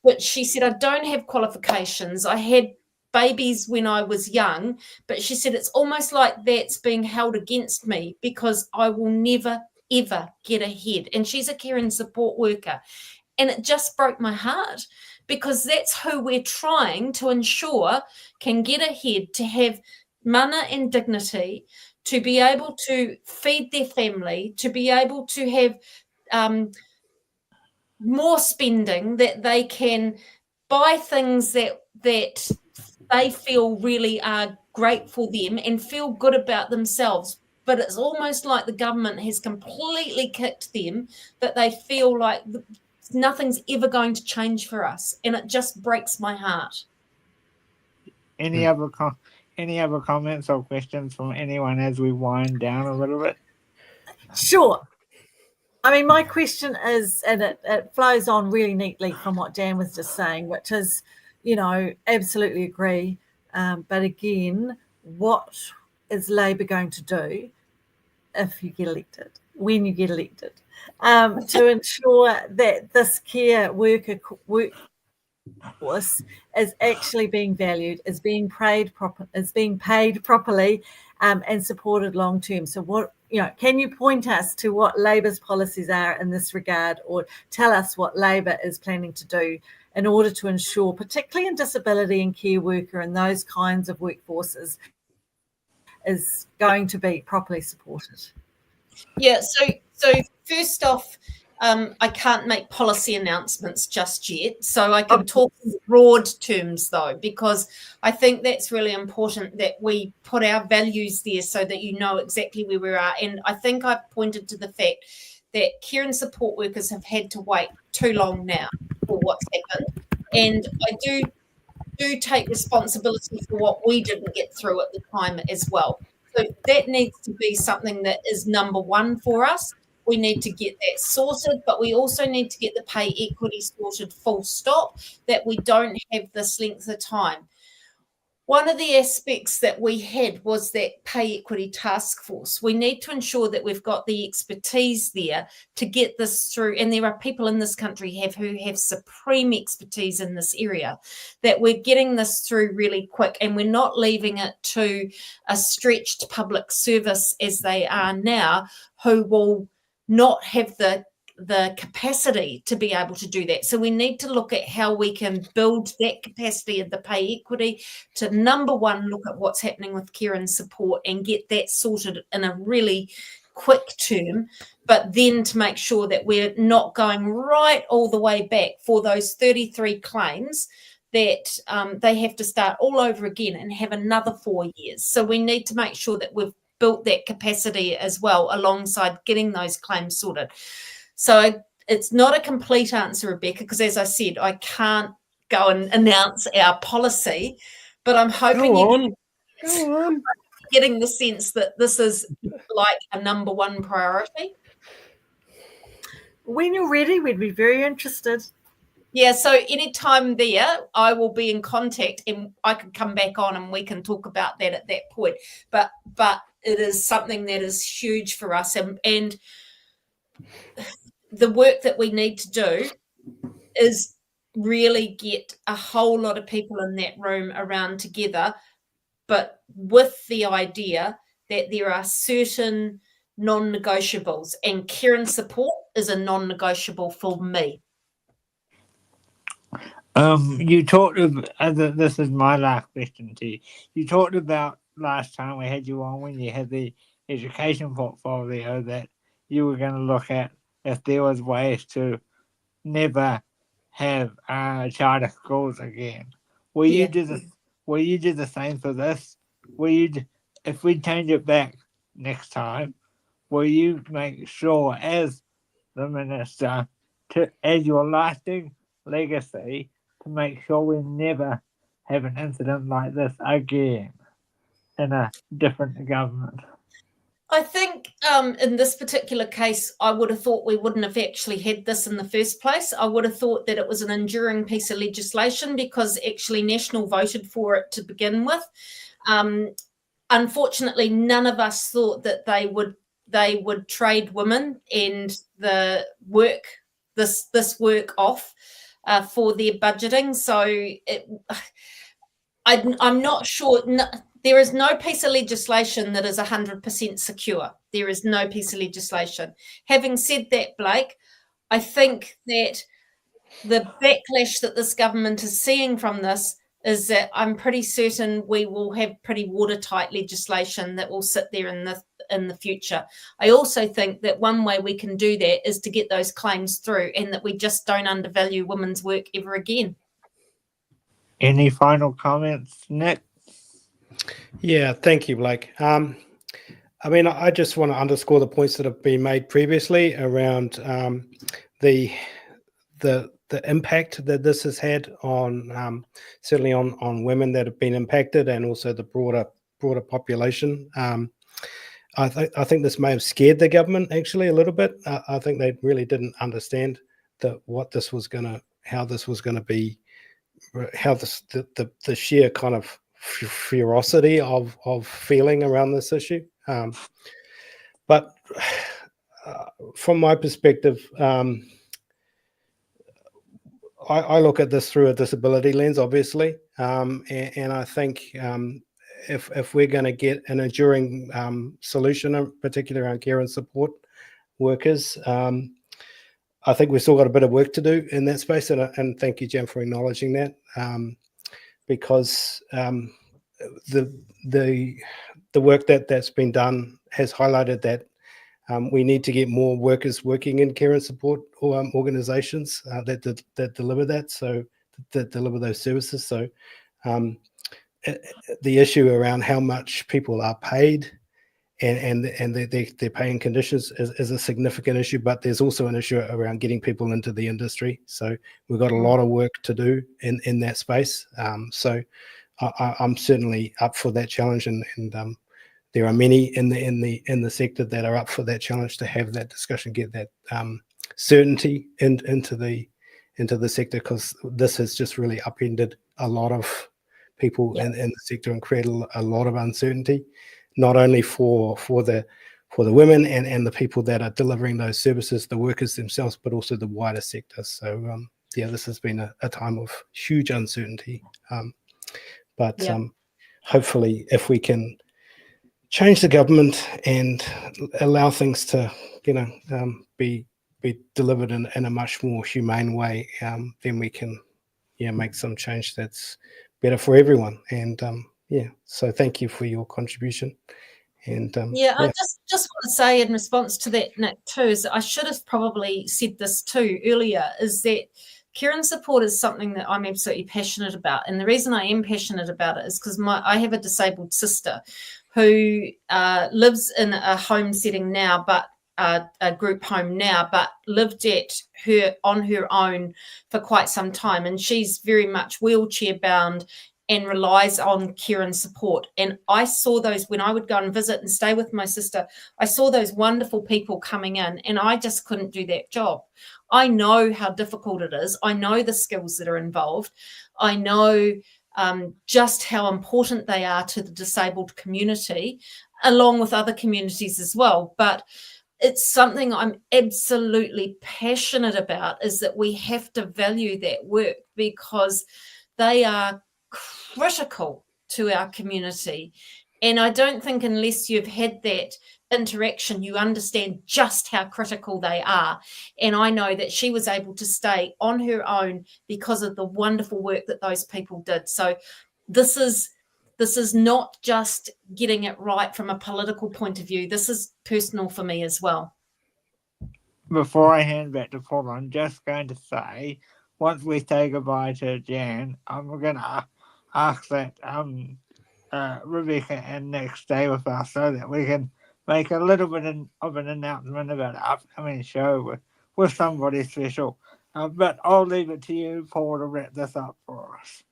but she said, I don't have qualifications. I had babies when I was young, but she said, it's almost like that's being held against me because I will never ever get ahead. And she's a care and support worker. And it just broke my heart because that's who we're trying to ensure can get ahead, to have mana and dignity, to be able to feed their family, to be able to have more spending, that they can buy things that they feel really are great for them and feel good about themselves. But it's almost like the government has completely kicked them, that they feel like nothing's ever going to change for us. And it just breaks my heart. Any other comments or questions from anyone as we wind down a little bit? Sure. I mean, my question is, and it flows on really neatly from what Dan was just saying, which is, absolutely agree. But again, what is Labor going to do if you get elected, when you get elected, to ensure that this care workforce is actually being valued, is being paid properly, and supported long term? So what, can you point us to what Labor's policies are in this regard, or tell us what Labor is planning to do in order to ensure, particularly in disability and care worker and those kinds of workforces, is going to be properly supported? Yeah, so first off, I can't make policy announcements just yet. So I can talk in broad terms, though, because I think that's really important that we put our values there so that you know exactly where we are. And I think I've pointed to the fact that care and support workers have had to wait too long now for what's happened. And I do take responsibility for what we didn't get through at the time as well. So that needs to be something that is number one for us. We need to get that sorted, but we also need to get the pay equity sorted, full stop, that we don't have this length of time. One of the aspects that we had was that pay equity task force. We need to ensure that we've got the expertise there to get this through. And there are people in this country who have supreme expertise in this area, that we're getting this through really quick, and we're not leaving it to a stretched public service as they are now, who will not have the capacity to be able to do that. So we need to look at how we can build that capacity of the pay equity to, number one, look at what's happening with care and support and get that sorted in a really quick term, but then to make sure that we're not going right all the way back for those 33 claims that they have to start all over again and have another 4 years. So we need to make sure that we've built that capacity as well alongside getting those claims sorted. So it's not a complete answer, Rebecca, because as I said, I can't go and announce our policy, but I'm hoping Go on. Getting the sense that this is like a number one priority. When you're ready, we'd be very interested. Yeah, so anytime there, I will be in contact, and I can come back on and we can talk about that at that point. But it is something that is huge for us, and the work that we need to do is really get a whole lot of people in that room around together, but with the idea that there are certain non-negotiables, and care and support is a non-negotiable for me. You talked about, this is my last question to you. You talked about last time we had you on, when you had the education portfolio, that you were going to look at if there was ways to never have charter schools again. Will you do the same for this? If we change it back next time, will you make sure, as the minister, as your lasting legacy, to make sure we never have an incident like this again in a different government? I think in this particular case, I would have thought we wouldn't have actually had this in the first place. I would have thought that it was an enduring piece of legislation because actually National voted for it to begin with. Unfortunately, none of us thought that they would trade women and the work, this work off for their budgeting. So I'm not sure. There is no piece of legislation that is 100% secure. There is no piece of legislation. Having said that, Blake, I think that the backlash that this government is seeing from this is that I'm pretty certain we will have pretty watertight legislation that will sit there in the future. I also think that one way we can do that is to get those claims through, and that we just don't undervalue women's work ever again. Any final comments, Nick? Yeah, thank you, Blake. I mean, I just want to underscore the points that have been made previously around the impact that this has had on certainly on women that have been impacted, and also the broader population. I think this may have scared the government actually a little bit. I think they really didn't understand how this was going to be how the sheer kind of ferocity of feeling around this issue. But from my perspective, I look at this through a disability lens, obviously, and I think if we're going to get an enduring solution, particularly around care and support workers, I think we've still got a bit of work to do in that space, and thank you, Jan, for acknowledging that, because the work that's been done has highlighted that we need to get more workers working in care and support organisations that deliver that, so that deliver those services. So the issue around how much people are paid and their paying conditions is a significant issue, but there's also an issue around getting people into the industry. So we've got a lot of work to do in that space. So I'm certainly up for that challenge, and there are many in the sector that are up for that challenge, to have that discussion, get that certainty into the sector, because this has just really upended a lot of people in the sector and created a lot of uncertainty, not only for the women and the people that are delivering those services, the workers themselves, but also the wider sector. So this has been a time of huge uncertainty. But hopefully, if we can change the government and allow things to, be delivered in a much more humane way, then we can, make some change that's better for everyone. And so thank you for your contribution. And I just want to say in response to that, Nick, too, is I should have probably said this too earlier, is that care and support is something that I'm absolutely passionate about. And the reason I am passionate about it is because I have a disabled sister who lives in a home setting now, but a group home now, but lived on her own for quite some time. And she's very much wheelchair bound and relies on care and support. And I saw those when I would go and visit and stay with my sister. I saw those wonderful people coming in, and I just couldn't do that job. I know how difficult it is. I know the skills that are involved. I know just how important they are to the disabled community, along with other communities as well. But it's something I'm absolutely passionate about, is that we have to value that work, because they are critical to our community. And I don't think unless you've had that interaction, you understand just how critical they are. And I know that she was able to stay on her own because of the wonderful work that those people did. So this is not just getting it right from a political point of view. This is personal for me as well. Before I hand back to Paul, I'm just going to say, once we say goodbye to Jan, I'm going to ask that Rebecca and Nick stay with us so that we can make a little bit of an announcement about an upcoming show with somebody special. But I'll leave it to you, Paul, to wrap this up for us.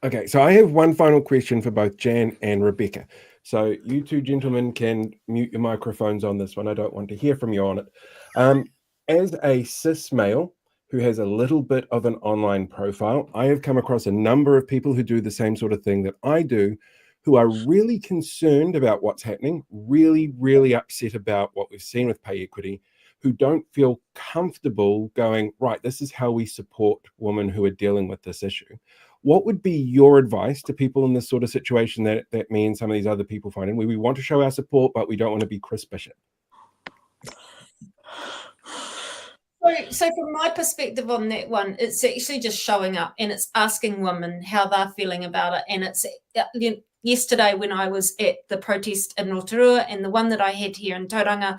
Okay, so I have one final question for both Jan and Rebecca. So you two gentlemen can mute your microphones on this one. I don't want to hear from you on it. As a cis male who has a little bit of an online profile, I have come across a number of people who do the same sort of thing that I do, who are really concerned about what's happening, really, really upset about what we've seen with pay equity, who don't feel comfortable going, right, this is how we support women who are dealing with this issue. What would be your advice to people in this sort of situation that me and some of these other people find in, where we want to show our support, but we don't want to be Chris Bishop? So from my perspective on that one, it's actually just showing up, and it's asking women how they're feeling about it. And it's yesterday when I was at the protest in Rotorua and the one that I had here in Tauranga,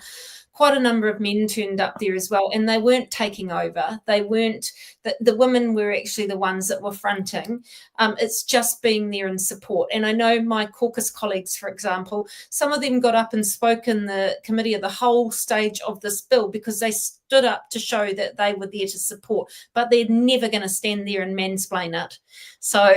quite a number of men turned up there as well, and they weren't taking over. They weren't, the women were actually the ones that were fronting. It's just being there in support. And I know my caucus colleagues, for example, some of them got up and spoke in the committee of the whole stage of this bill because they stood up to show that they were there to support, but they're never going to stand there and mansplain it. So,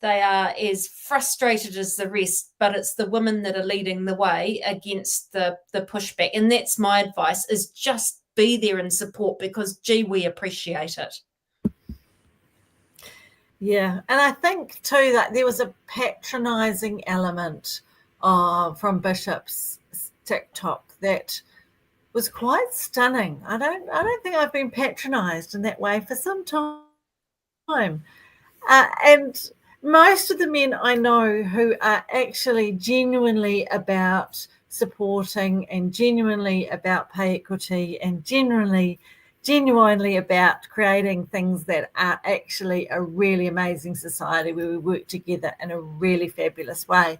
they are as frustrated as the rest, but it's the women that are leading the way against the pushback. And that's my advice, is just be there and support, because, gee, we appreciate it. Yeah, and I think too that there was a patronising element from Bishop's TikTok that was quite stunning. I don't think I've been patronised in that way for some time. And most of the men I know who are actually genuinely about supporting and genuinely about pay equity and genuinely about creating things that are actually a really amazing society where we work together in a really fabulous way.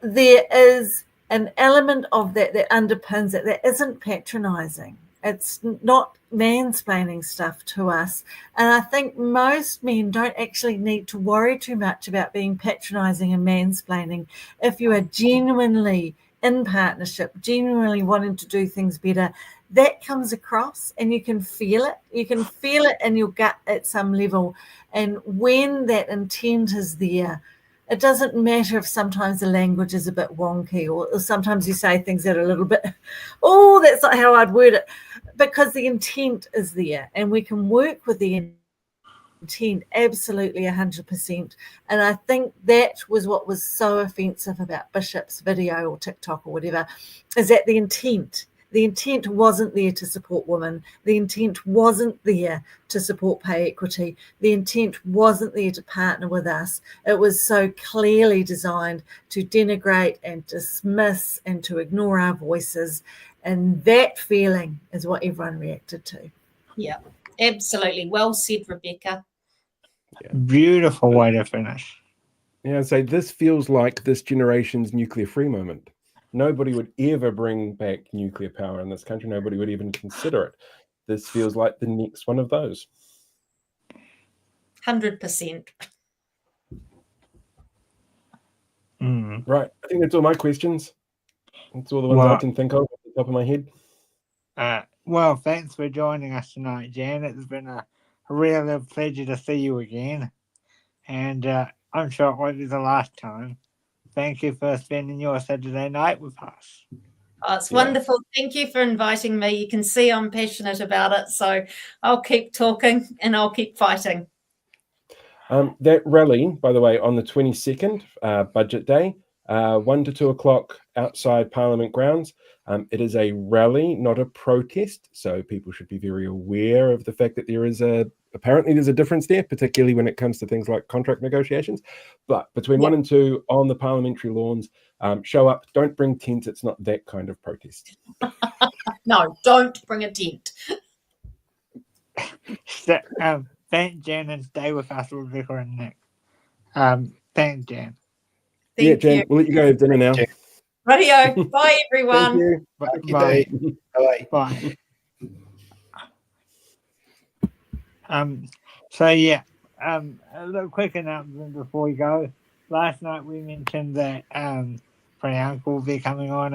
There is an element of that underpins it that isn't patronising. It's not mansplaining stuff to us. And I think most men don't actually need to worry too much about being patronising and mansplaining if you are genuinely in partnership, genuinely wanting to do things better. That comes across and you can feel it. You can feel it in your gut at some level. And when that intent is there, it doesn't matter if sometimes the language is a bit wonky or sometimes you say things that are a little bit, oh, that's not how I'd word it, because the intent is there and we can work with the intent absolutely 100%. And I think that was what was so offensive about Bishop's video or TikTok or whatever, is that the intent wasn't there to support women. The intent wasn't there to support pay equity. The intent wasn't there to partner with us. It was so clearly designed to denigrate and dismiss and to ignore our voices. And that feeling is what everyone reacted to. Yeah, absolutely. Well said, Rebecca. Yeah. Beautiful way to finish. Yeah, I'd say this feels like this generation's nuclear free moment. Nobody would ever bring back nuclear power in this country. Nobody would even consider it. This feels like the next one of those. 100%. Right. I think that's all my questions. That's all the ones I can think of at the top of my head. Well, thanks for joining us tonight, Jan. It's been a real pleasure to see you again. And I'm sure it won't be the last time. Thank you for spending your Saturday night with us. Oh, it's wonderful. Thank you for inviting me. You can see I'm passionate about it. So I'll keep talking and I'll keep fighting. That rally, by the way, on the 22nd, Budget Day, 1 to 2 o'clock outside Parliament grounds. It is a rally, not a protest. So people should be very aware of the fact that apparently there's a difference there, particularly when it comes to things like contract negotiations. But between 1 and 2 on the parliamentary lawns, show up. Don't bring tents. It's not that kind of protest. No, don't bring a tent. Thank Jan and stay with us, Rebecca and Nick. Thanks, Jan. Thank Jan, you. we'll let you go have dinner now. Radio. Bye, everyone. Thank you. Bye. Bye. So yeah, a little quick announcement before we go. Last night we mentioned that Priyanka will be coming on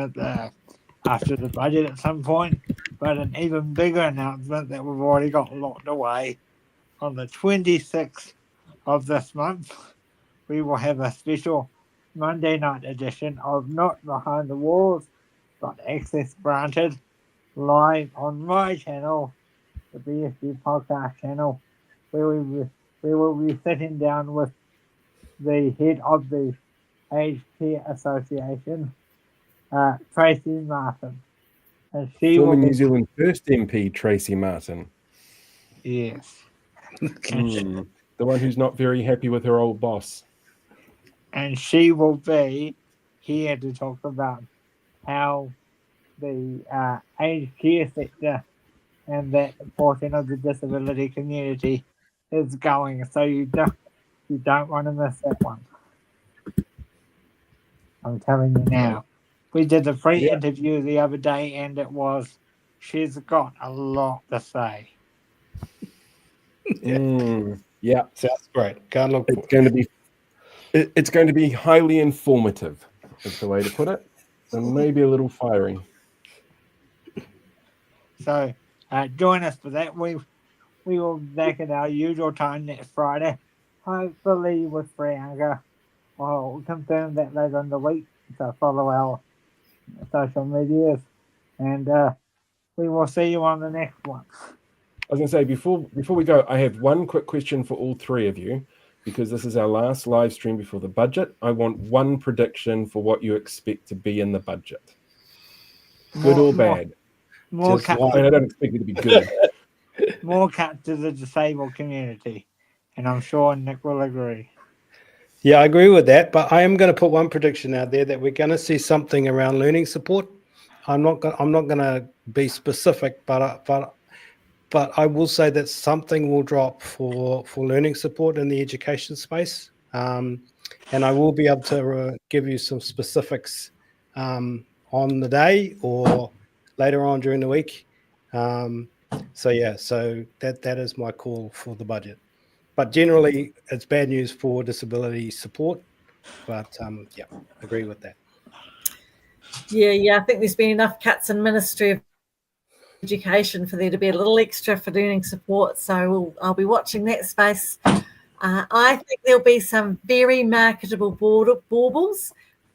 after the budget at some point, but an even bigger announcement that we've already got locked away. On the 26th of this month, we will have a special Monday night edition of Not Behind the Walls, but Access Granted, live on my channel, the BSG podcast channel, where we will be sitting down with the head of the Aged Care Association, Tracy Martin. And she Former will New Zealand First MP, Tracy Martin. Yes. The one who's not very happy with her old boss. And she will be here to talk about how the aged care sector and that portion of the disability community is going. So you don't want to miss that one. I'm telling you now. We did the free interview the other day, and she's got a lot to say. Yeah, sounds great. Can't look. It's going to be highly informative, is the way to put it, and maybe a little fiery. So join us for that. We will be back at our usual time next Friday, hopefully with Priyanka. I'll confirm that later in the week. So follow our social medias, and we will see you on the next one. was going to say before we go, I have one quick question for all three of you, because this is our last live stream before the budget. I want one prediction for what you expect to be in the budget, good or bad. More I don't expect it to be good. More cuts to the disabled community, and I'm sure Nick will agree. Yeah, I agree with that, but I am going to put one prediction out there that we're going to see something around learning support. I'm not going to be specific, but I will say that something will drop for learning support in the education space, and I will be able to give you some specifics on the day or later on during the week. So that is my call for the budget. But generally, it's bad news for disability support. But yeah, agree with that. Yeah. I think there's been enough cuts in Ministry of Education for there to be a little extra for learning support. So I'll be watching that space. I think there'll be some very marketable baubles,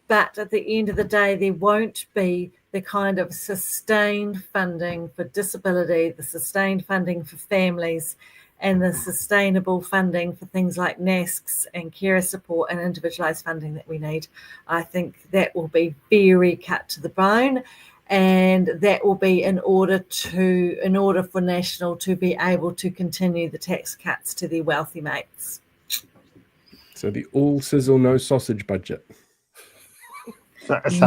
but at the end of the day, there won't be the kind of sustained funding for disability, the sustained funding for families, and the sustainable funding for things like NASCs and carer support and individualised funding that we need. I think that will be very cut to the bone, and that will be in order for National to be able to continue the tax cuts to their wealthy mates. So the all sizzle, no sausage budget. Just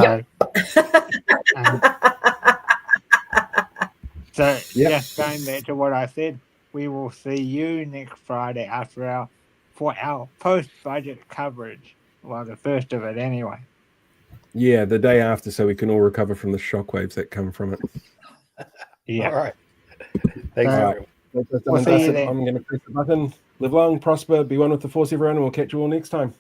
going back to what I said, we will see you next Friday for our post-budget coverage. Well, the first of it anyway. Yeah, the day after, so we can all recover from the shockwaves that come from it. Yeah. All right. Thanks. All right. We'll see you then. I'm going to press the button. Live long, prosper, be one with the force, everyone, and we'll catch you all next time.